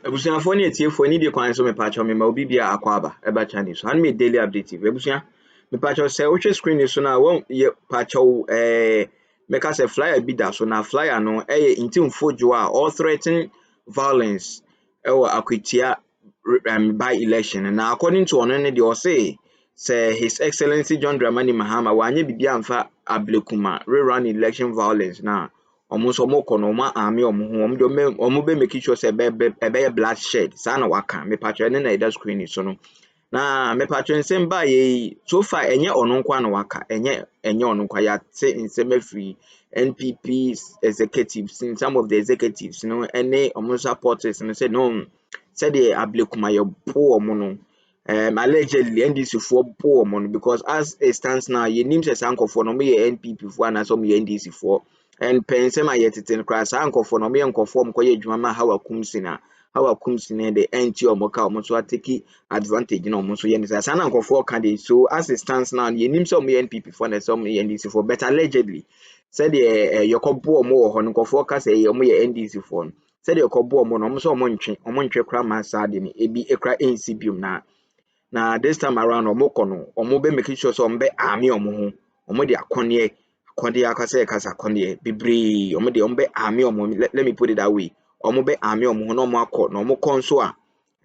Ebusia phone etie phone ni de kwan so me patcho me ma obi bia akwaba eba channel so han me daily update ebusia me patcho say wo screen so na won ye patcho make say flyer bi da so na flyer no intim fojo a all threaten violence Akwatia by election na according to ono ne de say His Excellency John Dramani Mahama wanye bibia amfa ablekuma rerun election violence na almost omo ma army omo be make sure say be bloodshed sa na waka me patcho ne na ida screen so no na me patcho nsem ba ye so far enye ono nkwa na waka enye ono nkwa ya te nsem afri NPP executives in some of the executives any omo supporters and say no said the ablekuma ye po omo no allegedly NDC for poor money because as it stands now, your name says uncle for no me NPP for and some NDC for and pensema yet it in crass uncle for no me uncle form koye jumama how a kumsina the anti or moka almost take advantage almost so yen as an uncle for candidate. So as it stands now, your name some NPP for and some NDC for but allegedly said your compo more on for cast a NDC for said your compo more almost so monche crama sardine ebi ekra NCB na this time around omo be making sure so ombe army omo de akonye akase akonye bibri omo de ombe army let me put it that way omo be army no omo akọ no omo konso a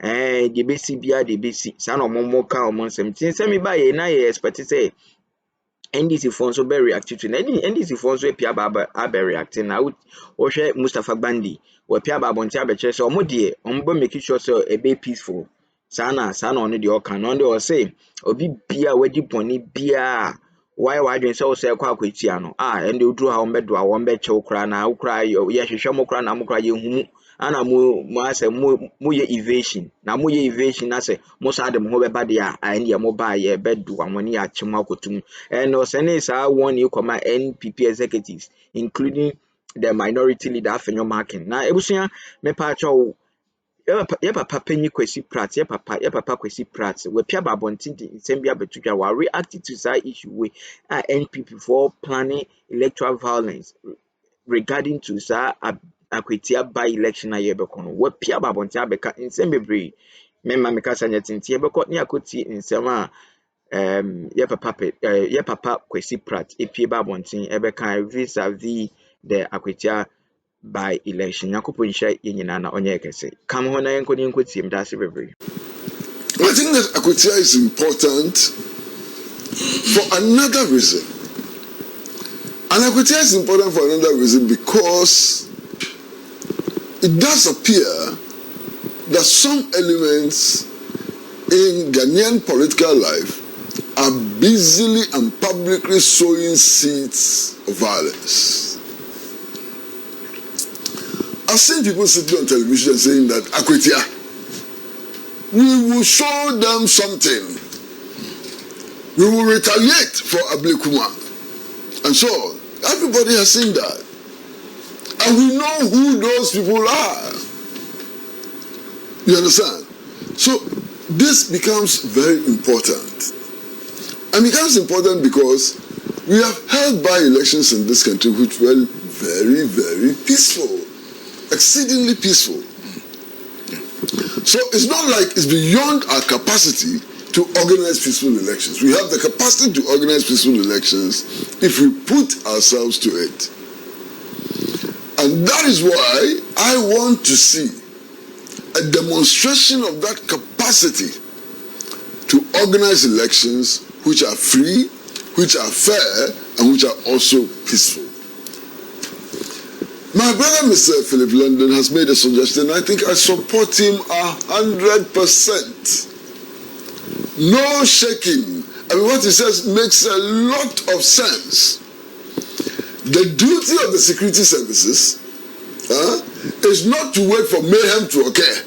de besi bia de besi sa na omo ka omo nsem tin se me ba ye na ye expect say NDC for so be reactive to NDC for so pia ba reacting na wo hwe Mustafa Bandi we pia ba bonti abekye so omo de omo be making sure so e be peaceful sana ono de oka no de o say obi bia wadi poni bia why wadwen say o say kwa Akwatia no ende oduru ha ombedo a wombe che okra na okra ye hwehwe mo kra na mo kra ye humu ana mo ase mo ye evasion na mo ye evasion na say mo sa de mo ho beba de a ende mo ba ye bedu amoni a chima akotum no say say one you come NPP executives including the minority leader Afenyo marking na ebusia me pa cho ye papa penyi Kwesi Pratt ye papa Kwesi Pratt we pia babontin nsem bia betudwa wa react to that issue we NPP for planning electoral violence regarding to sa Akwatia by election na ye bekono we pia babontin abeka nsem bebre memma meka sanya tintie beko ne akoti nsem a ye papa Kwesi Pratt epie babontin ebeka vis-a-vis the Akwatia by election yakopo nhya yenyina na onye Kesi kam ho na yenkoni nkotim da se bebre. I think that Akwatia is important for another reason. And Akwatia is important for another reason because it does appear that some elements in Ghanaian political life are busily and publicly sowing seeds of violence. I've seen people sitting on television saying that Akwatia, we will show them something. We will retaliate for Ablekuma. And so on. Everybody has seen that. And we know who those people are. You understand? So this becomes very important. And becomes important because we have held by elections in this country which were very, very peaceful. Exceedingly peaceful. So it's not like it's beyond our capacity to organize peaceful elections. We have the capacity to organize peaceful elections if we put ourselves to it. And that is why I want to see a demonstration of that capacity to organize elections which are free, which are fair, and which are also peaceful. My brother, Mr. Philip London, has made a suggestion. I think I support him 100%. No shaking. I mean, what he says makes a lot of sense. The duty of the security services is not to wait for mayhem to occur.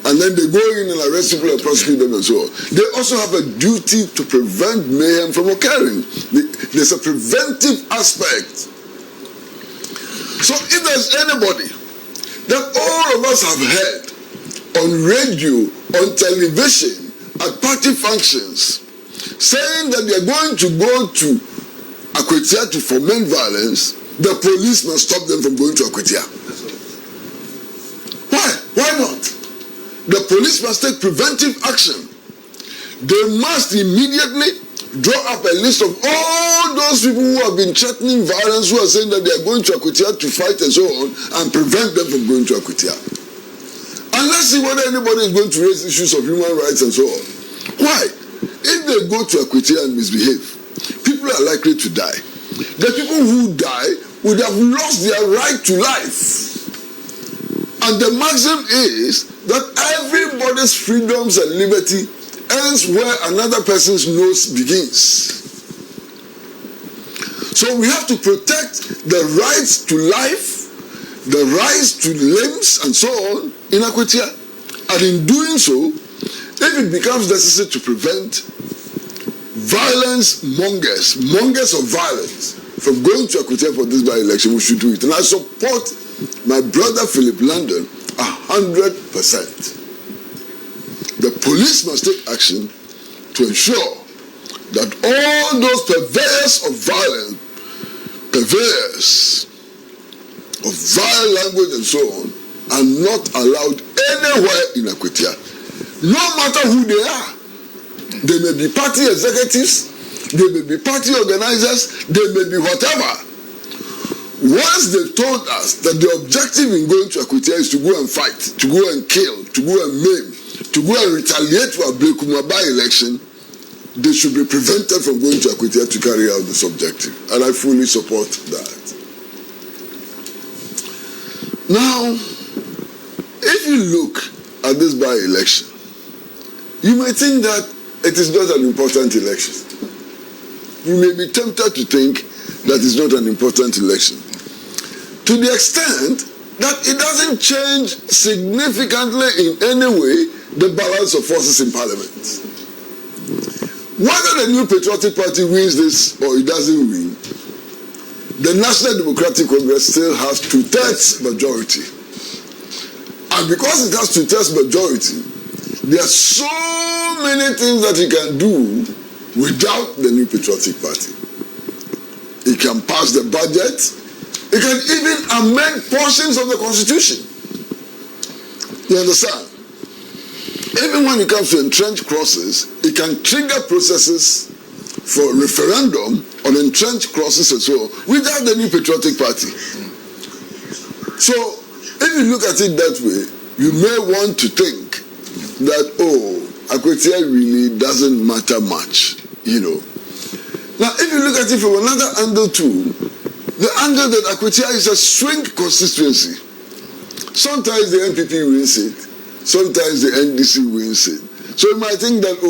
And then they go in and arrest people and prosecute them and so on. They also have a duty to prevent mayhem from occurring. There's a preventive aspect. So if there's anybody that all of us have heard on radio, on television, at party functions, saying that they're going to go to Akwatia to foment violence, the police must stop them from going to Akwatia. Why? Why not? the police must take preventive action. They must immediately draw up a list of all those people who have been threatening violence, who are saying that they are going to Akwatia to fight and so on, and prevent them from going to Akwatia. And let's see whether anybody is going to raise issues of human rights and so on. Why? If they go to Akwatia and misbehave, people are likely to die. The people who die would have lost their right to life. And the maxim is that everybody's freedoms and liberty ends where another person's nose begins. So we have to protect the rights to life, the rights to limbs and so on in Akwatia. And in doing so, if it becomes necessary to prevent mongers of violence from going to Akwatia for this by-election, we should do it. And I support my brother Philip London 100%. The police must take action to ensure that all those purveyors of violence, vile language and so on, are not allowed anywhere in Akwatia. No matter who they are. They may be party executives, they may be party organizers, they may be whatever. Once they told us that the objective in going to Akwatia is to go and fight, to go and kill, to go and maim, to go and retaliate for a Blekuma by-election, they should be prevented from going to Akwatia to carry out this objective. And I fully support that. Now, if you look at this by-election, you may think that it is not an important election. You may be tempted to think that it's not an important election. To the extent that it doesn't change significantly in any way the balance of forces in Parliament. Whether the New Patriotic Party wins this or it doesn't win, the National Democratic Congress still has 2/3 majority. And because it has 2/3 majority, there are so many things that it can do without the New Patriotic Party. It can pass the budget. It can even amend portions of the Constitution. You understand? Even when it comes to entrenched clauses, it can trigger processes for referendum on entrenched clauses and so on without the New Patriotic Party. So, if you look at it that way, you may want to think that, Akwatia really doesn't matter much, you know. Now, if you look at it from another angle too, the angle that Akwatia is a swing constituency. Sometimes the NPP wins it, sometimes the NDC wins it. So you might think that,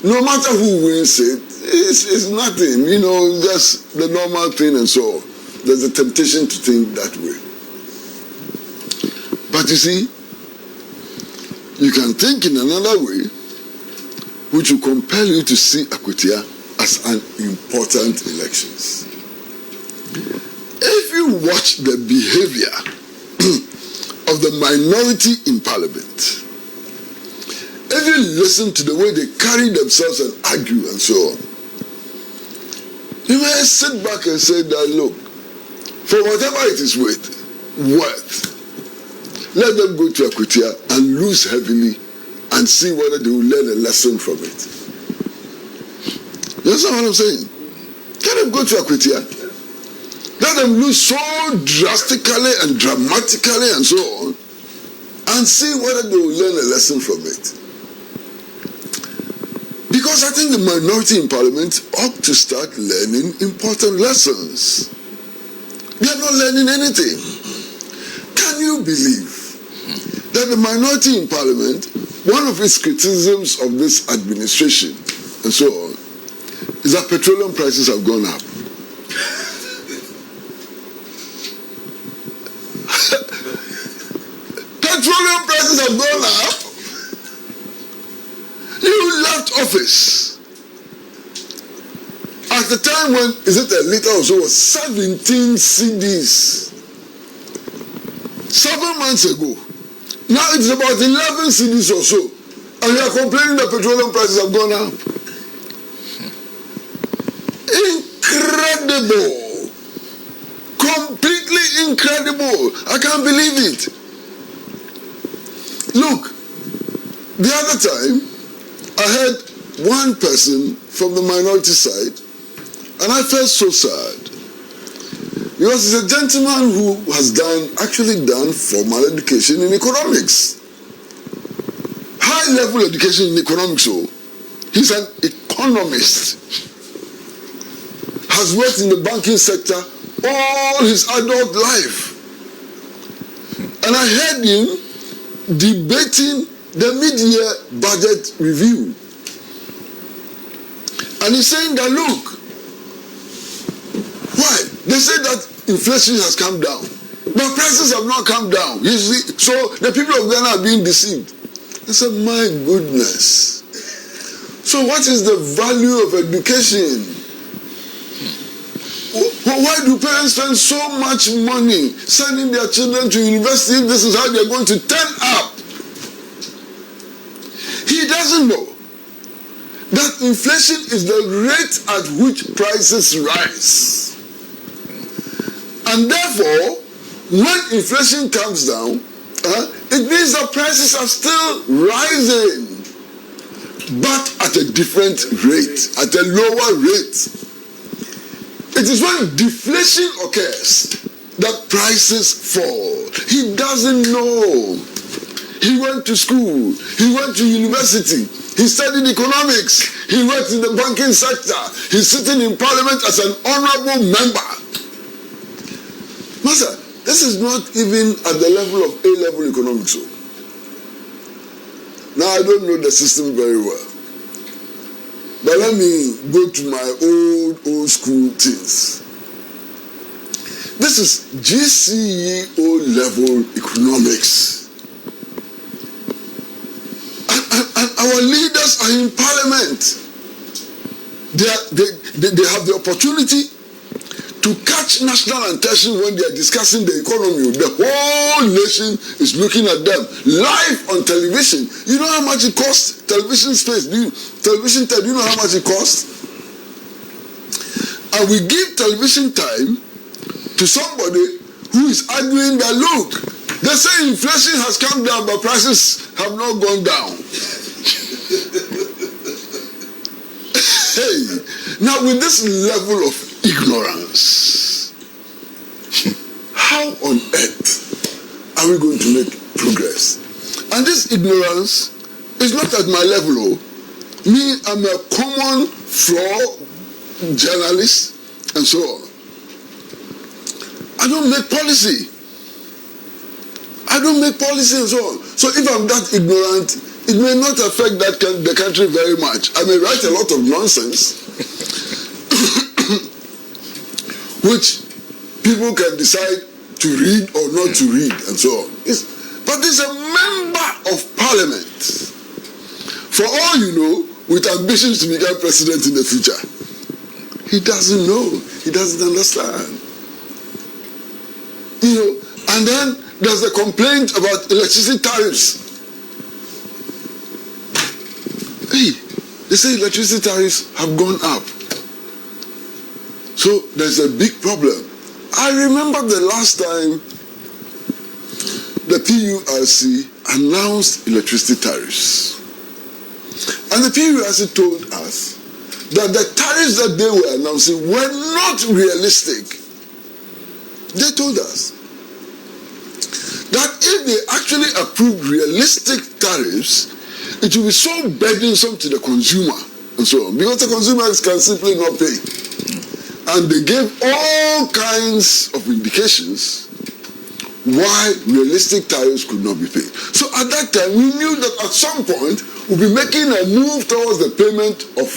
no matter who wins it, it's nothing, you know, just the normal thing and so on. There's a temptation to think that way. But you see, you can think in another way, which will compel you to see Akwatia as an important election. If you watch the behavior of the minority in Parliament, if you listen to the way they carry themselves and argue and so on, you may sit back and say that, look, for whatever it is worth, let them go to Akwatia and lose heavily and see whether they will learn a lesson from it. You understand what I'm saying? Let them go to Akwatia. Let them lose so drastically and dramatically and so on, and see whether they will learn a lesson from it. Because I think the minority in Parliament ought to start learning important lessons. They are not learning anything. Can you believe that the minority in Parliament, one of its criticisms of this administration and so on, is that petroleum prices have gone up? Petroleum prices have gone up. You left office at the time when, is it a liter or so, was 17 cedis 7 months ago. Now it's about 11 cedis or so, and you are complaining that petroleum prices have gone up. Incredible. Completely incredible. I can't believe it. Look, The other time, I heard one person from the minority side, and I felt so sad. Because he's a gentleman who has actually done formal education in economics. High-level education in economics, so he's an economist. Has worked in the banking sector all his adult life. And I heard him debating the mid-year budget review. And he's saying that, look, why? They say that inflation has come down, but prices have not come down. You see, so the people of Ghana are being deceived. I said, my goodness. So what is the value of education? Why do parents spend so much money sending their children to university if this is how they're going to turn up? He doesn't know that inflation is the rate at which prices rise. And therefore, when inflation comes down, it means that prices are still rising, but at a different rate, at a lower rate. It is when deflation occurs that prices fall. He doesn't know. He went to school. He went to university. He studied economics. He worked in the banking sector. He's sitting in parliament as an honorable member. Master, this is not even at the level of A-level economics. Now, I don't know the system very well. But let me go to my old school things. This is GCE O-level economics. And our leaders are in parliament. They have the opportunity to catch national attention when they are discussing the economy. The whole nation is looking at them live on television. You know how much it costs? Television space. Television time, do you know how much it costs? And we give television time to somebody who is arguing that, look, they say inflation has come down, but prices have not gone down. Hey, now with this level of ignorance, how on earth are we going to make progress? And this ignorance is not at my level. Me, I'm a common floor journalist and so on. I don't make policy. And so on. So if I'm that ignorant, it may not affect the country very much. I may write a lot of nonsense which people can decide to read or not to read and so on. But there's a member of parliament, for all you know, with ambitions to become president in the future. He doesn't know. He doesn't understand. You know, and then there's the complaint about electricity tariffs. Hey, they say electricity tariffs have gone up. So there's a big problem. I remember the last time the PURC announced electricity tariffs. And the PURC told us that the tariffs that they were announcing were not realistic. They told us that if they actually approved realistic tariffs, it will be so burdensome to the consumer and so on, because the consumers can simply not pay. And they gave all kinds of indications why realistic tariffs could not be paid. So at that time, we knew that at some point, we'll be making a move towards the payment of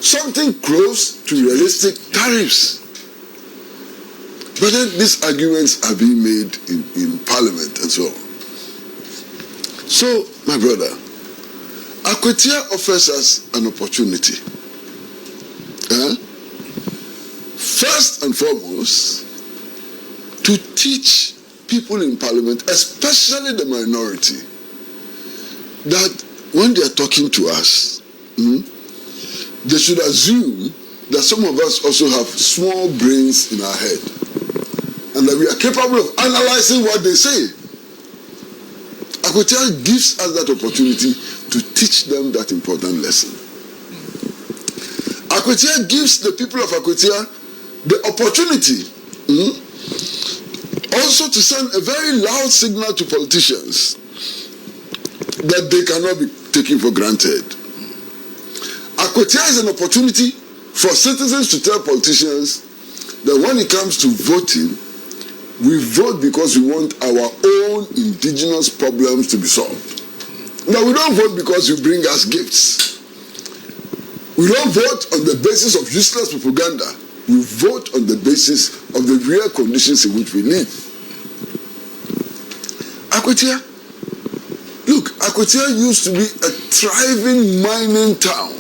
something close to realistic tariffs. But then these arguments are being made in parliament and so on. So, my brother, Akwatia offers us an opportunity. First and foremost, to teach people in parliament, especially the minority, that when they are talking to us, they should assume that some of us also have small brains in our head, and that we are capable of analyzing what they say. Akwatia gives us that opportunity to teach them that important lesson. Akwatia gives the people of Akwatia the opportunity also to send a very loud signal to politicians that they cannot be taken for granted. Akwatia is an opportunity for citizens to tell politicians that when it comes to voting, we vote because we want our own indigenous problems to be solved. Now, we don't vote because you bring us gifts. We don't vote on the basis of useless propaganda. We vote on the basis of the real conditions in which we live. Akwatia, look, Akwatia used to be a thriving mining town.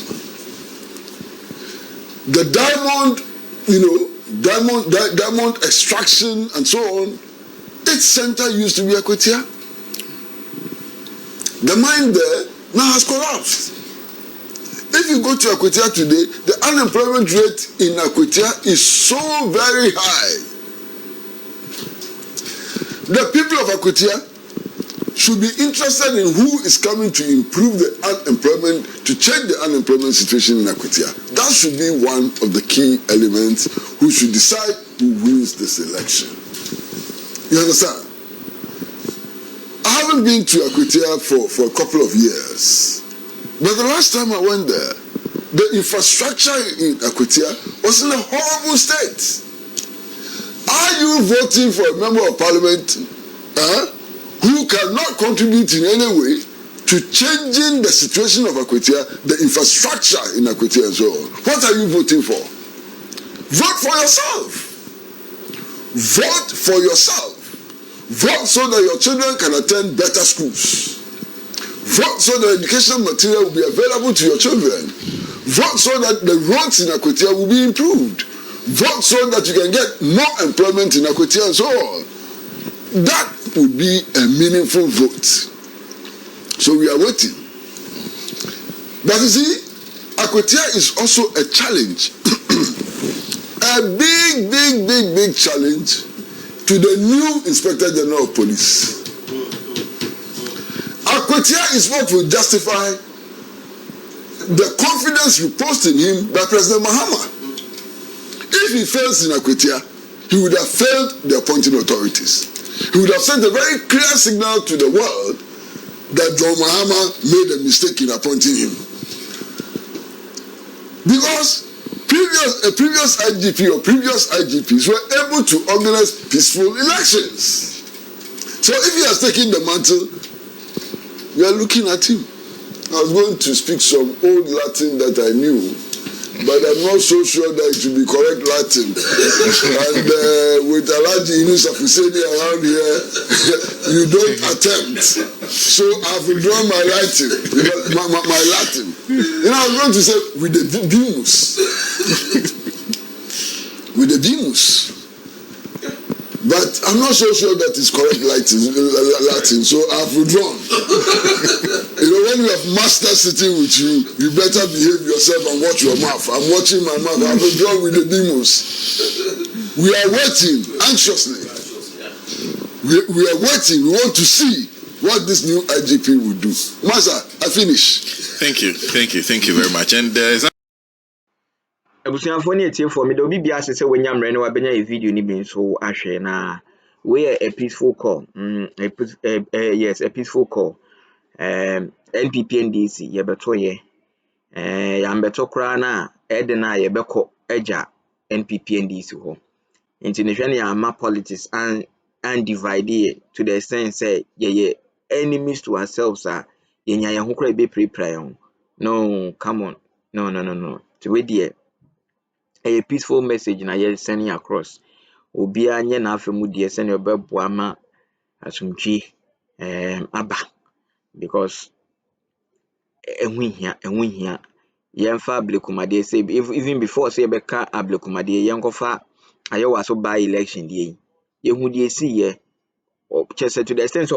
The diamond, diamond extraction and so on, its center used to be Akwatia. The mine there now has collapsed. If you go to Akwatia today, the unemployment rate in Akwatia is so very high. The people of Akwatia should be interested in who is coming to improve the unemployment, to change the unemployment situation in Akwatia. That should be one of the key elements who should decide who wins this election. You understand? I haven't been to Akwatia for a couple of years. But the last time I went there, the infrastructure in Akwatia was in a horrible state. Are you voting for a member of parliament who cannot contribute in any way to changing the situation of Akwatia, the infrastructure in Akwatia and so on? What are you voting for? Vote for yourself. Vote for yourself. Vote so that your children can attend better schools. Vote so that educational material will be available to your children. Vote so that the roads in Akwatia will be improved. Vote so that you can get more employment in Akwatia and so on. That would be a meaningful vote. So we are waiting. But you see, Akwatia is also a challenge. A big challenge to the new Inspector General of Police. Akwatia is what will justify the confidence reposed in him by President Mahama. If he fails in Akwatia, he would have failed the appointing authorities. He would have sent a very clear signal to the world that John Mahama made a mistake in appointing him. Because a previous IGP or previous IGPs were able to organize peaceful elections. So if he has taken the mantle, we are looking at him. I was going to speak some old Latin that I knew, but I'm not so sure that it will be correct Latin. And with Alaji Inus Afuseni around here, you don't attempt. So I've withdrawn my Latin. My Latin. I was going to say, with the Demus. With the Demus. But I'm not so sure that it's correct Latin, so I've withdrawn. When you have master sitting with you, you better behave yourself and watch your mouth. I'm watching my mouth. I've withdrawn with the demons. We are waiting anxiously. We are waiting. We want to see what this new IGP will do. Master, I finish. Thank you very much. And Abusuafo ne tie for me do bibia se wenya mre ne wabenya e video ni bi so ahwe na we a peaceful call. Yes, a peaceful call. NPP NDC ye beto ye. Ya mbeto kra na ede na ye beko eja NPP NDC ho. Nti ne hwe ne ama politics and divide to the extent say ye enemies to ourselves are ye nya ye ho kra be pre. No, come on. No. To we there a peaceful message na ye sending across. Obia nye na afemu die send obebo ama asumtwi aba because ehunhia yemfa ablekumade say even before say beka ablekumade yenkofa ayewa so by election die yehu die si ye chese to the extent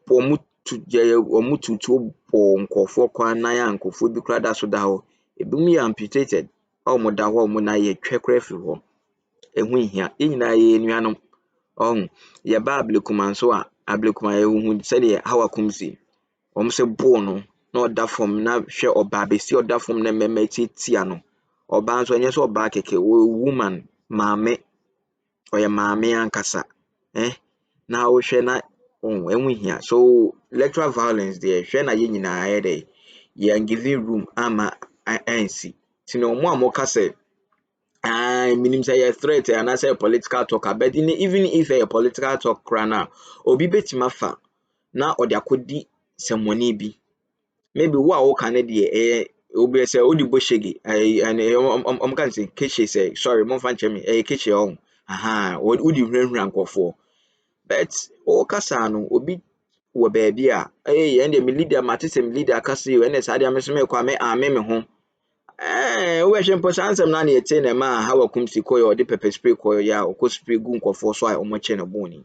omututu nkofo kwan na ya nkofo bi kra da so da ho ebumi amputated omo da ho omo na ye twekra fi ho ehunhia enyina ye nuanom ye ba ablekum anso a ablekuma hu said how akumsi se bono na oda form na hwe oba besi oda form na mema titia no oba nso enye so oba keke woman maame oya maame ankasa na wo hwe na enwu hia so electoral violence there hwe na ye nyina ayede ye giving room ama ANC tino mo amoka say minim say a threat and I say political talk but even if a political talk krana obi betima fa na odi akodi semoni bi maybe wo can dey obi say odi boshegi and can say Kesi say sorry mo fan chemi Kesi on odi hwehwura nkofo but o kasa no obi wo baabi a and the leader matisem leader kasa you and say dia meseme kwa me me ho we hwempo sansem na ete na ma ha wakumsi koyo de pepper spray koyo ya okọ spray gu nkofo so a omoche na boni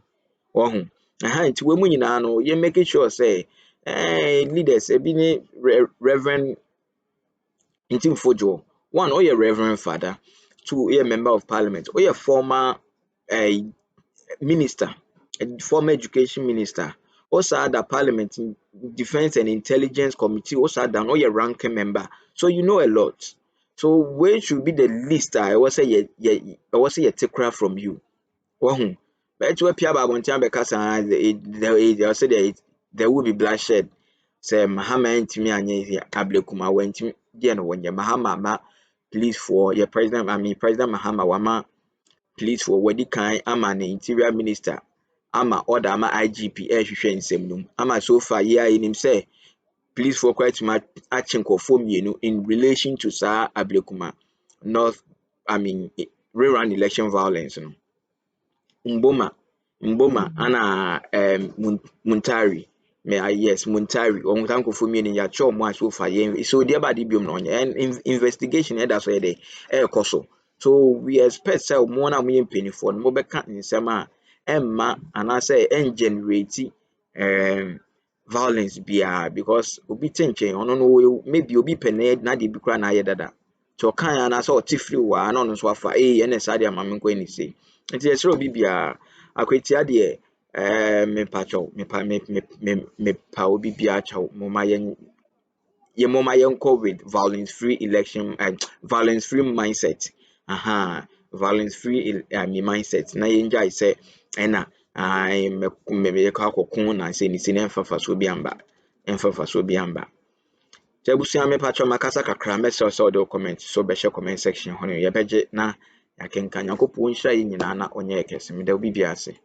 ohun nti we mu nyina no ye make sure say leaders ebi ni reverend Intim Fojo one or your reverend father two a member of parliament or your former minister a former education minister also had a parliament defense and intelligence committee also had an or your ranking member so you know a lot so where should be the list I was say a take from you but to appear about one time because there will be bloodshed say mahama ntimi anye ablekuma wentimi die no wonye mahama ma police for your president president mahama wama police for wedi kan ama ne interior minister ama order ama IGP hwehwe nsem num ama so far here in him say police for quite much achinkofo mienu in relation to sa ablekuma north rerun election violence no mboma ana muntari yes muntari on tanko for me ya cho mo aso fa ye so dia ba di biom no and investigation e da so ye dey koso so we expect say mo na mo ye penifo no mo be ka nsem a emma ana say generate violence bia because obi tenchen ono no maybe obi pene na de bi kra na ye dada to kan ana say o tifri wa na ono so afa ene sa de amame ko ni sei nti esro obi bia Akwatia de me pacho me pa obi bia chaw moma yen with violence free election and violence free mindset violence free mindset na yen jai say ena me ka kokon na say ni sine fafa so bi amba Jabusia me pacho makasa kakra me so do comment so be share comment section hono ye beje na yakenka Nyankopon hira yi nyina na onye Kesi me da obi bia ase